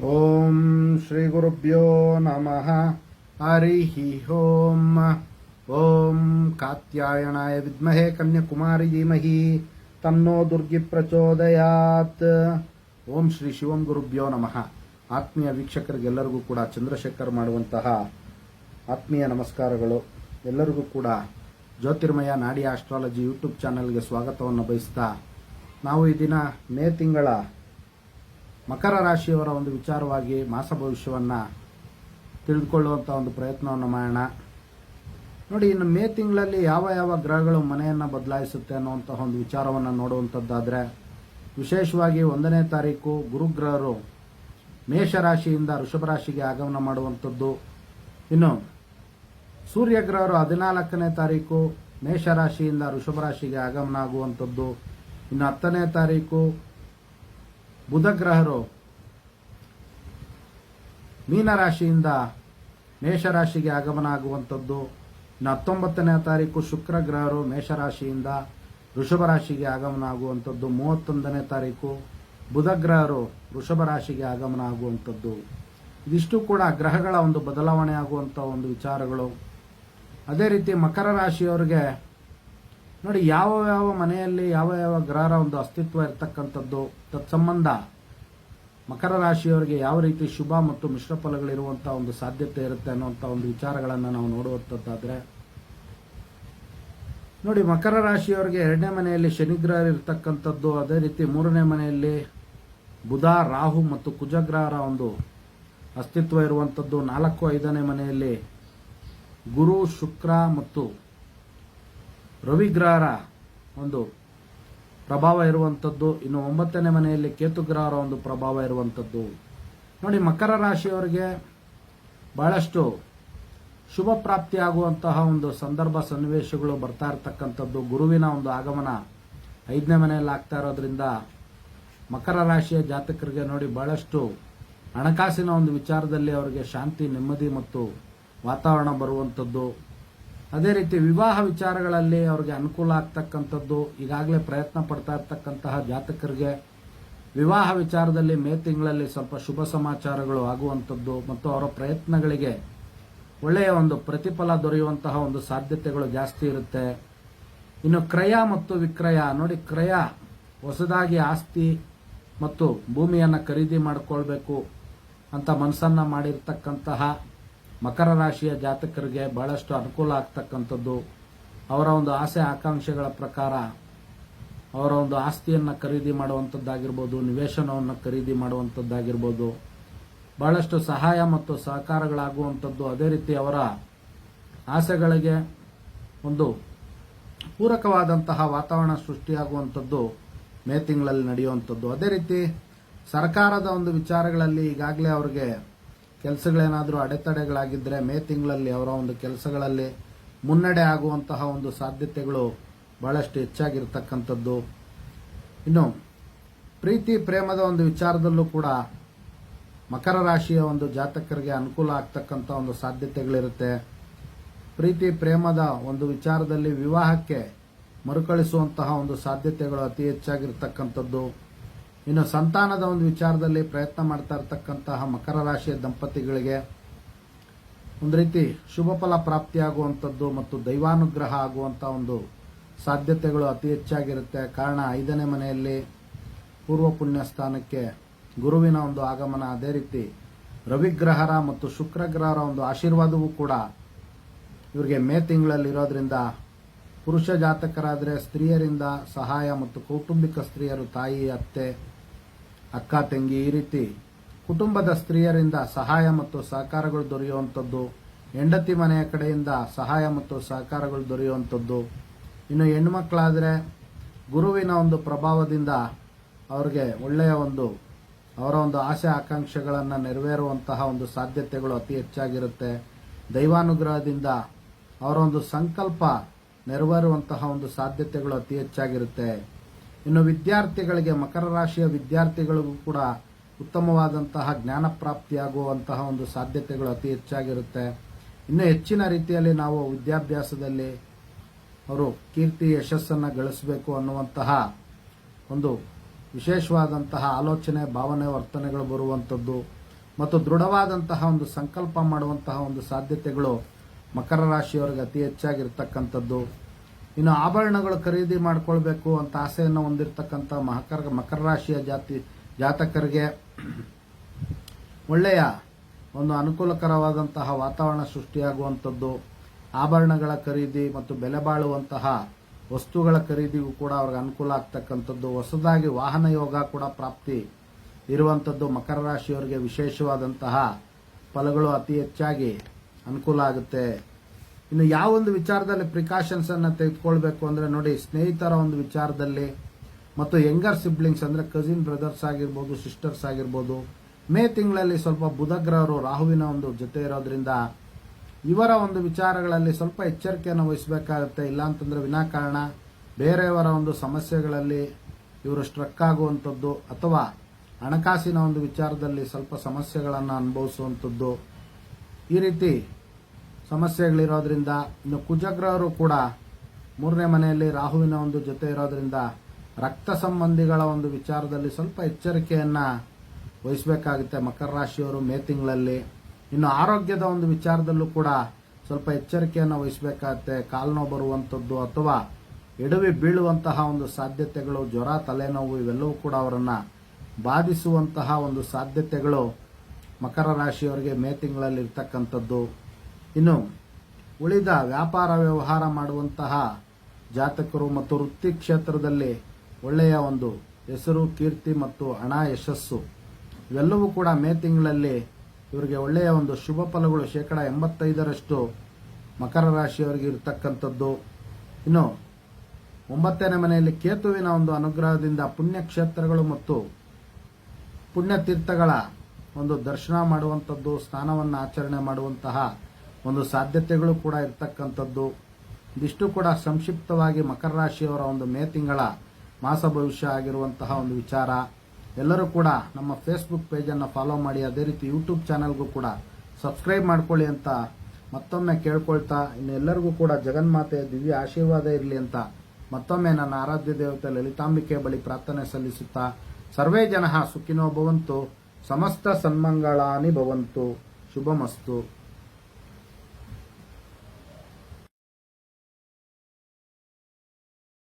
ಓಂ ಶ್ರೀ ಗುರುಭ್ಯೋ ನಮಃ. ಹರಿಃ ಓಂ. ಓಂ ಕಾತ್ಯಾಯನಾಯ ವಿದ್ಮಹೇ ಕನ್ಯಾಕುಮಾರಿ ಧೀಮಹಿ ತನ್ನೋ ದುರ್ಗಿ ಪ್ರಚೋದಯಾತ್. ಓಂ ಶ್ರೀ ಶಿವಂ ಗುರುಭ್ಯೋ ನಮಃ. ಆತ್ಮೀಯ ವೀಕ್ಷಕರಿಗೆಲ್ಲರಿಗೂ ಕೂಡ ಚಂದ್ರಶೇಖರ್ ಮಾಡುವಂತಹ ಆತ್ಮೀಯ ನಮಸ್ಕಾರಗಳು. ಎಲ್ಲರಿಗೂ ಕೂಡ ಜ್ಯೋತಿರ್ಮಯ ನಾಡಿ ಆಸ್ಟ್ರಾಲಜಿ ಯೂಟ್ಯೂಬ್ ಚಾನೆಲ್ಗೆ ಸ್ವಾಗತವನ್ನು ಬಯಸ್ತಾ, ನಾವು ಈ ದಿನ ಮೇ ತಿಂಗಳ ಮಕರ ರಾಶಿಯವರ ಒಂದು ವಿಚಾರವಾಗಿ ಮಾಸ ಭವಿಷ್ಯವನ್ನು ತಿಳಿದುಕೊಳ್ಳುವಂಥ ಒಂದು ಪ್ರಯತ್ನವನ್ನು ಮಾಡೋಣ. ನೋಡಿ, ಇನ್ನು ಮೇ ತಿಂಗಳಲ್ಲಿ ಯಾವ ಯಾವ ಗ್ರಹಗಳು ಮನೆಯನ್ನು ಬದಲಾಯಿಸುತ್ತೆ ಅನ್ನುವಂತಹ ಒಂದು ವಿಚಾರವನ್ನು ನೋಡುವಂಥದ್ದಾದರೆ, ವಿಶೇಷವಾಗಿ 1ನೇ ತಾರೀಕು ಗುರುಗ್ರಹರು ಮೇಷರಾಶಿಯಿಂದ ವೃಷಭ ರಾಶಿಗೆ ಆಗಮನ ಮಾಡುವಂಥದ್ದು. ಇನ್ನು ಸೂರ್ಯಗ್ರಹರು 14ನೇ ತಾರೀಕು ಮೇಷರಾಶಿಯಿಂದ ವೃಷಭ ರಾಶಿಗೆ ಆಗಮನ ಆಗುವಂಥದ್ದು. ಇನ್ನು 10ನೇ ತಾರೀಕು ಬುಧಗ್ರಹರು ಮೀನರಾಶಿಯಿಂದ ಮೇಷರಾಶಿಗೆ ಆಗಮನ ಆಗುವಂಥದ್ದು. ಇನ್ನು 19ನೇ ತಾರೀಕು ಶುಕ್ರಗ್ರಹರು ಮೇಷರಾಶಿಯಿಂದ ವೃಷಭ ರಾಶಿಗೆ ಆಗಮನ ಆಗುವಂಥದ್ದು. 31ನೇ ತಾರೀಕು ಬುಧಗ್ರಹರು ವೃಷಭ ರಾಶಿಗೆ ಆಗಮನ ಆಗುವಂಥದ್ದು. ಇದಿಷ್ಟು ಕೂಡ ಗ್ರಹಗಳ ಒಂದು ಬದಲಾವಣೆ ಆಗುವಂಥ ಒಂದು ವಿಚಾರಗಳು. ಅದೇ ರೀತಿ ಮಕರ ರಾಶಿಯವರಿಗೆ ನೋಡಿ, ಯಾವ ಮನೆಯಲ್ಲಿ ಯಾವ ಗ್ರಹರ ಒಂದು ಅಸ್ತಿತ್ವ ಇರತಕ್ಕಂಥದ್ದು, ತತ್ಸಂಬಂಧ ಮಕರ ರಾಶಿಯವರಿಗೆ ಯಾವ ರೀತಿ ಶುಭ ಮತ್ತು ಮಿಶ್ರ ಫಲಗಳಿರುವಂತಹ ಒಂದು ಸಾಧ್ಯತೆ ಇರುತ್ತೆ ಅನ್ನುವಂಥ ಒಂದು ವಿಚಾರಗಳನ್ನು ನಾವು ನೋಡುವಂಥದ್ದಾದರೆ, ನೋಡಿ, ಮಕರ ರಾಶಿಯವರಿಗೆ 2ನೇ ಮನೆಯಲ್ಲಿ ಶನಿಗ್ರಹ ಇರತಕ್ಕಂಥದ್ದು. ಅದೇ ರೀತಿ 3ನೇ ಮನೆಯಲ್ಲಿ ಬುಧ, ರಾಹು ಮತ್ತು ಕುಜಗ್ರಹರ ಒಂದು ಅಸ್ತಿತ್ವ ಇರುವಂಥದ್ದು. 4, 5ನೇ ಮನೆಯಲ್ಲಿ ಗುರು, ಶುಕ್ರ ಮತ್ತು ರವಿಗ್ರಹರ ಒಂದು ಪ್ರಭಾವ ಇರುವಂಥದ್ದು. ಇನ್ನು 9ನೇ ಮನೆಯಲ್ಲಿ ಕೇತುಗ್ರಹರ ಒಂದು ಪ್ರಭಾವ ಇರುವಂಥದ್ದು. ನೋಡಿ, ಮಕರ ರಾಶಿಯವರಿಗೆ ಬಹಳಷ್ಟು ಶುಭ ಪ್ರಾಪ್ತಿಯಾಗುವಂತಹ ಒಂದು ಸಂದರ್ಭ ಸನ್ನಿವೇಶಗಳು ಬರ್ತಾ ಇರತಕ್ಕಂಥದ್ದು. ಗುರುವಿನ ಒಂದು ಆಗಮನ 5ನೇ ಮನೆಯಲ್ಲಿ ಆಗ್ತಾ ಇರೋದ್ರಿಂದ ಮಕರ ರಾಶಿಯ ಜಾತಕರಿಗೆ ನೋಡಿ ಬಹಳಷ್ಟು ಹಣಕಾಸಿನ ಒಂದು ವಿಚಾರದಲ್ಲಿ ಅವರಿಗೆ ಶಾಂತಿ, ನೆಮ್ಮದಿ ಮತ್ತು ವಾತಾವರಣ ಬರುವಂಥದ್ದು. ಅದೇ ರೀತಿ ವಿವಾಹ ವಿಚಾರಗಳಲ್ಲಿ ಅವರಿಗೆ ಅನುಕೂಲ ಆಗ್ತಕ್ಕಂಥದ್ದು. ಈಗಾಗಲೇ ಪ್ರಯತ್ನ ಪಡ್ತಾ ಇರ್ತಕ್ಕಂತಹ ಜಾತಕರಿಗೆ ವಿವಾಹ ವಿಚಾರದಲ್ಲಿ ಮೇ ತಿಂಗಳಲ್ಲಿ ಸ್ವಲ್ಪ ಶುಭ ಸಮಾಚಾರಗಳು ಆಗುವಂಥದ್ದು ಮತ್ತು ಅವರ ಪ್ರಯತ್ನಗಳಿಗೆ ಒಳ್ಳೆಯ ಒಂದು ಪ್ರತಿಫಲ ದೊರೆಯುವಂತಹ ಒಂದು ಸಾಧ್ಯತೆಗಳು ಜಾಸ್ತಿ ಇರುತ್ತೆ. ಇನ್ನು ಕ್ರಯ ಮತ್ತು ವಿಕ್ರಯ ನೋಡಿ, ಕ್ರಯ ಹೊಸದಾಗಿ ಆಸ್ತಿ ಮತ್ತು ಭೂಮಿಯನ್ನು ಖರೀದಿ ಮಾಡಿಕೊಳ್ಬೇಕು ಅಂತ ಮನಸ್ಸನ್ನ ಮಾಡಿರ್ತಕ್ಕಂತಹ ಮಕರ ರಾಶಿಯ ಜಾತಕರಿಗೆ ಬಹಳಷ್ಟು ಅನುಕೂಲ ಆಗ್ತಕ್ಕಂಥದ್ದು. ಅವರ ಒಂದು ಆಸೆ ಆಕಾಂಕ್ಷೆಗಳ ಪ್ರಕಾರ ಅವರ ಒಂದು ಆಸ್ತಿಯನ್ನು ಖರೀದಿ ಮಾಡುವಂಥದ್ದಾಗಿರ್ಬೋದು, ನಿವೇಶನವನ್ನು ಖರೀದಿ ಮಾಡುವಂಥದ್ದಾಗಿರ್ಬೋದು, ಬಹಳಷ್ಟು ಸಹಾಯ ಮತ್ತು ಸಹಕಾರಗಳಾಗುವಂಥದ್ದು. ಅದೇ ರೀತಿ ಅವರ ಆಸೆಗಳಿಗೆ ಒಂದು ಪೂರಕವಾದಂತಹ ವಾತಾವರಣ ಸೃಷ್ಟಿಯಾಗುವಂಥದ್ದು ಮೇ ತಿಂಗಳಲ್ಲಿ ನಡೆಯುವಂಥದ್ದು. ಅದೇ ರೀತಿ ಸರ್ಕಾರದ ಒಂದು ವಿಚಾರಗಳಲ್ಲಿ ಈಗಾಗಲೇ ಅವರಿಗೆ ಕೆಲಸಗಳೇನಾದರೂ ಅಡೆತಡೆಗಳಾಗಿದ್ದರೆ ಮೇ ತಿಂಗಳಲ್ಲಿ ಅವರ ಒಂದು ಕೆಲಸಗಳಲ್ಲಿ ಮುನ್ನಡೆ ಆಗುವಂತಹ ಒಂದು ಸಾಧ್ಯತೆಗಳು ಬಹಳಷ್ಟು ಹೆಚ್ಚಾಗಿರ್ತಕ್ಕಂಥದ್ದು. ಇನ್ನು ಪ್ರೀತಿ ಪ್ರೇಮದ ಒಂದು ವಿಚಾರದಲ್ಲೂ ಕೂಡ ಮಕರ ರಾಶಿಯ ಒಂದು ಜಾತಕರಿಗೆ ಅನುಕೂಲ ಆಗ್ತಕ್ಕಂಥ ಒಂದು ಸಾಧ್ಯತೆಗಳಿರುತ್ತೆ. ಪ್ರೀತಿ ಪ್ರೇಮದ ಒಂದು ವಿಚಾರದಲ್ಲಿ ವಿವಾಹಕ್ಕೆ ಮರುಕಳಿಸುವಂತಹ ಒಂದು ಸಾಧ್ಯತೆಗಳು ಅತಿ ಹೆಚ್ಚಾಗಿರ್ತಕ್ಕಂಥದ್ದು. ಇನ್ನು ಸಂತಾನದ ಒಂದು ವಿಚಾರದಲ್ಲಿ ಪ್ರಯತ್ನ ಮಾಡ್ತಾ ಇರತಕ್ಕಂತಹ ಮಕರ ರಾಶಿಯ ದಂಪತಿಗಳಿಗೆ ಒಂದು ರೀತಿ ಶುಭ ಫಲ ಪ್ರಾಪ್ತಿಯಾಗುವಂಥದ್ದು ಮತ್ತು ದೈವಾನುಗ್ರಹ ಆಗುವಂತಹ ಒಂದು ಸಾಧ್ಯತೆಗಳು ಅತಿ ಹೆಚ್ಚಾಗಿರುತ್ತೆ. ಕಾರಣ 5ನೇ ಮನೆಯಲ್ಲಿ ಪೂರ್ವ ಪುಣ್ಯ ಸ್ಥಾನಕ್ಕೆ ಗುರುವಿನ ಒಂದು ಆಗಮನ, ಅದೇ ರೀತಿ ರವಿಗ್ರಹರ ಮತ್ತು ಶುಕ್ರಗ್ರಹರ ಒಂದು ಆಶೀರ್ವಾದವೂ ಕೂಡ ಇವರಿಗೆ ಮೇ ತಿಂಗಳಲ್ಲಿ ಇರೋದ್ರಿಂದ ಪುರುಷ ಜಾತಕರಾದರೆ ಸ್ತ್ರೀಯರಿಂದ ಸಹಾಯ ಮತ್ತು ಕೌಟುಂಬಿಕ ಸ್ತ್ರೀಯರು, ತಾಯಿ, ಅತ್ತೆ, ಅಕ್ಕ, ತಂಗಿ, ಈ ರೀತಿ ಕುಟುಂಬದ ಸ್ತ್ರೀಯರಿಂದ ಸಹಾಯ ಮತ್ತು ಸಹಕಾರಗಳು ದೊರೆಯುವಂಥದ್ದು. ಹೆಂಡತಿ ಮನೆಯ ಕಡೆಯಿಂದ ಸಹಾಯ ಮತ್ತು ಸಹಕಾರಗಳು ದೊರೆಯುವಂಥದ್ದು. ಇನ್ನು ಹೆಣ್ಣುಮಕ್ಕಳಾದರೆ ಗುರುವಿನ ಒಂದು ಪ್ರಭಾವದಿಂದ ಅವರಿಗೆ ಒಳ್ಳೆಯ ಒಂದು ಅವರ ಒಂದು ಆಸೆ ಆಕಾಂಕ್ಷೆಗಳನ್ನು ನೆರವೇರುವಂತಹ ಒಂದು ಸಾಧ್ಯತೆಗಳು ಅತಿ ಹೆಚ್ಚಾಗಿರುತ್ತೆ. ದೈವಾನುಗ್ರಹದಿಂದ ಅವರ ಒಂದು ಸಂಕಲ್ಪ ನೆರವೇರುವಂತಹ ಒಂದು ಸಾಧ್ಯತೆಗಳು ಅತಿ ಹೆಚ್ಚಾಗಿರುತ್ತೆ. ಇನ್ನು ವಿದ್ಯಾರ್ಥಿಗಳಿಗೆ, ಮಕರ ರಾಶಿಯ ವಿದ್ಯಾರ್ಥಿಗಳಿಗೂ ಕೂಡ ಉತ್ತಮವಾದಂತಹ ಜ್ಞಾನ ಪ್ರಾಪ್ತಿಯಾಗುವಂತಹ ಒಂದು ಸಾಧ್ಯತೆಗಳು ಅತಿ ಹೆಚ್ಚಾಗಿರುತ್ತೆ. ಇನ್ನು ಹೆಚ್ಚಿನ ರೀತಿಯಲ್ಲಿ ನಾವು ವಿದ್ಯಾಭ್ಯಾಸದಲ್ಲಿ ಅವರು ಕೀರ್ತಿ ಯಶಸ್ಸನ್ನು ಗಳಿಸಬೇಕು ಅನ್ನುವಂತಹ ಒಂದು ವಿಶೇಷವಾದಂತಹ ಆಲೋಚನೆ, ಭಾವನೆ, ವರ್ತನೆಗಳು ಬರುವಂಥದ್ದು. ಮತ್ತು ದೃಢವಾದಂತಹ ಒಂದು ಸಂಕಲ್ಪ ಮಾಡುವಂತಹ ಒಂದು ಸಾಧ್ಯತೆಗಳು ಮಕರ ರಾಶಿಯವರಿಗೆ ಅತಿ ಹೆಚ್ಚಾಗಿರ್ತಕ್ಕಂಥದ್ದು. ಇನ್ನು ಆಭರಣಗಳು ಖರೀದಿ ಮಾಡ್ಕೊಳ್ಬೇಕು ಅಂತ ಆಸೆಯನ್ನು ಹೊಂದಿರತಕ್ಕಂಥ ಮಕರ ರಾಶಿಯ ಜಾತಕರಿಗೆ ಒಳ್ಳೆಯ ಒಂದು ಅನುಕೂಲಕರವಾದಂತಹ ವಾತಾವರಣ ಸೃಷ್ಟಿಯಾಗುವಂಥದ್ದು. ಆಭರಣಗಳ ಖರೀದಿ ಮತ್ತು ಬೆಲೆ ಬಾಳುವಂತಹ ವಸ್ತುಗಳ ಖರೀದಿಗೂ ಕೂಡ ಅವ್ರಿಗೆ ಅನುಕೂಲ ಆಗ್ತಕ್ಕಂಥದ್ದು. ಹೊಸದಾಗಿ ವಾಹನ ಯೋಗ ಕೂಡ ಪ್ರಾಪ್ತಿ ಇರುವಂಥದ್ದು. ಮಕರ ರಾಶಿಯವರಿಗೆ ವಿಶೇಷವಾದಂತಹ ಫಲಗಳು ಅತಿ ಹೆಚ್ಚಾಗಿ ಅನುಕೂಲ ಆಗುತ್ತೆ. ಇನ್ನು ಯಾವ ಒಂದು ವಿಚಾರದಲ್ಲಿ ಪ್ರಿಕಾಷನ್ಸ್ ಅನ್ನು ತೆಗೆದುಕೊಳ್ಬೇಕು ಅಂದ್ರೆ ನೋಡಿ, ಸ್ನೇಹಿತರ ಒಂದು ವಿಚಾರದಲ್ಲಿ ಮತ್ತು ಯಂಗರ್ ಸಿಬ್ಲಿಂಗ್ಸ್ ಅಂದ್ರೆ ಕಸಿನ್ ಬ್ರದರ್ಸ್ ಆಗಿರ್ಬೋದು, ಸಿಸ್ಟರ್ಸ್ ಆಗಿರ್ಬೋದು, ಮೇ ತಿಂಗಳಲ್ಲಿ ಸ್ವಲ್ಪ ಬುಧ ಗ್ರಹರು ರಾಹುವಿನ ಒಂದು ಜೊತೆ ಇರೋದ್ರಿಂದ ಇವರ ಒಂದು ವಿಚಾರಗಳಲ್ಲಿ ಸ್ವಲ್ಪ ಎಚ್ಚರಿಕೆಯನ್ನು ವಹಿಸಬೇಕಾಗುತ್ತೆ. ಇಲ್ಲಾಂತಂದ್ರೆ ವಿನಾಕಾರಣ ಬೇರೆಯವರ ಒಂದು ಸಮಸ್ಯೆಗಳಲ್ಲಿ ಇವರು ಸ್ಟ್ರಕ್ ಆಗುವಂಥದ್ದು ಅಥವಾ ಹಣಕಾಸಿನ ಒಂದು ವಿಚಾರದಲ್ಲಿ ಸ್ವಲ್ಪ ಸಮಸ್ಯೆಗಳನ್ನು ಅನುಭವಿಸುವಂಥದ್ದು, ಈ ರೀತಿ ಸಮಸ್ಯೆಗಳಿರೋದ್ರಿಂದ. ಇನ್ನು ಕುಜಗ್ರಹರು ಕೂಡ 3ನೇ ಮನೆಯಲ್ಲಿ ರಾಹುವಿನ ಒಂದು ಜೊತೆ ಇರೋದ್ರಿಂದ ರಕ್ತ ಸಂಬಂಧಿಗಳ ಒಂದು ವಿಚಾರದಲ್ಲಿ ಸ್ವಲ್ಪ ಎಚ್ಚರಿಕೆಯನ್ನ ವಹಿಸಬೇಕಾಗುತ್ತೆ ಮಕರ ರಾಶಿಯವರು ಮೇ ತಿಂಗಳಲ್ಲಿ. ಇನ್ನು ಆರೋಗ್ಯದ ಒಂದು ವಿಚಾರದಲ್ಲೂ ಕೂಡ ಸ್ವಲ್ಪ ಎಚ್ಚರಿಕೆಯನ್ನು ವಹಿಸಬೇಕಾಗುತ್ತೆ. ಕಾಲ್ನೋವು ಬರುವಂಥದ್ದು ಅಥವಾ ಎಡವಿ ಬೀಳುವಂತಹ ಒಂದು ಸಾಧ್ಯತೆಗಳು, ಜ್ವರ, ತಲೆನೋವು ಇವೆಲ್ಲವೂ ಕೂಡ ಅವರನ್ನ ಬಾಧಿಸುವಂತಹ ಒಂದು ಸಾಧ್ಯತೆಗಳು ಮಕರ ರಾಶಿಯವರಿಗೆ ಮೇ ತಿಂಗಳಲ್ಲಿ ಇರ್ತಕ್ಕಂಥದ್ದು. ಇನ್ನು ಉಳಿದ ವ್ಯಾಪಾರ ವ್ಯವಹಾರ ಮಾಡುವಂತಹ ಜಾತಕರು ಮತ್ತು ವೃತ್ತಿ ಕ್ಷೇತ್ರದಲ್ಲಿ ಒಳ್ಳೆಯ ಒಂದು ಹೆಸರು, ಕೀರ್ತಿ ಮತ್ತು ಹಣ, ಯಶಸ್ಸು ಇವೆಲ್ಲವೂ ಕೂಡ ಮೇ ತಿಂಗಳಲ್ಲಿ ಇವರಿಗೆ ಒಳ್ಳೆಯ ಒಂದು ಶುಭ ಫಲಗಳು 85% ಮಕರ ರಾಶಿಯವರಿಗೆ ಇರತಕ್ಕಂಥದ್ದು. ಇನ್ನು 9ನೇ ಮನೆಯಲ್ಲಿ ಕೇತುವಿನ ಒಂದು ಅನುಗ್ರಹದಿಂದ ಪುಣ್ಯಕ್ಷೇತ್ರಗಳು ಮತ್ತು ಪುಣ್ಯತೀರ್ಥಗಳ ಒಂದು ದರ್ಶನ ಮಾಡುವಂಥದ್ದು, ಸ್ನಾನವನ್ನು ಆಚರಣೆ ಮಾಡುವಂತಹ ಒಂದು ಸಾಧ್ಯತೆಗಳು ಕೂಡ ಇರತಕ್ಕಂಥದ್ದು. ಇದಿಷ್ಟು ಕೂಡ ಸಂಕ್ಷಿಪ್ತವಾಗಿ ಮಕರ ರಾಶಿಯವರ ಒಂದು ಮೇ ತಿಂಗಳ ಮಾಸ ಭವಿಷ್ಯ ಆಗಿರುವಂತಹ ಒಂದು ವಿಚಾರ. ಎಲ್ಲರೂ ಕೂಡ ನಮ್ಮ ಫೇಸ್ಬುಕ್ ಪೇಜನ್ನು ಫಾಲೋ ಮಾಡಿ, ಅದೇ ರೀತಿ ಯೂಟ್ಯೂಬ್ ಚಾನೆಲ್ಗೂ ಕೂಡ ಸಬ್ಸ್ಕ್ರೈಬ್ ಮಾಡ್ಕೊಳ್ಳಿ ಅಂತ ಮತ್ತೊಮ್ಮೆ ಕೇಳ್ಕೊಳ್ತಾ, ಇನ್ನು ಎಲ್ಲರಿಗೂ ಕೂಡ ಜಗನ್ಮಾತೆಯ ದಿವ್ಯ ಆಶೀರ್ವಾದ ಇರಲಿ ಅಂತ ಮತ್ತೊಮ್ಮೆ ನನ್ನ ಆರಾಧ್ಯ ದೇವತೆ ಲಲಿತಾಂಬಿಕೆ ಬಳಿ ಪ್ರಾರ್ಥನೆ ಸಲ್ಲಿಸುತ್ತಾ, ಸರ್ವೇ ಜನಃ ಸುಖಿನೋ ಭವಂತು, ಸಮಸ್ತ ಸನ್ಮಂಗಳಾನಿ ಭವಂತು, ಶುಭಮಸ್ತು.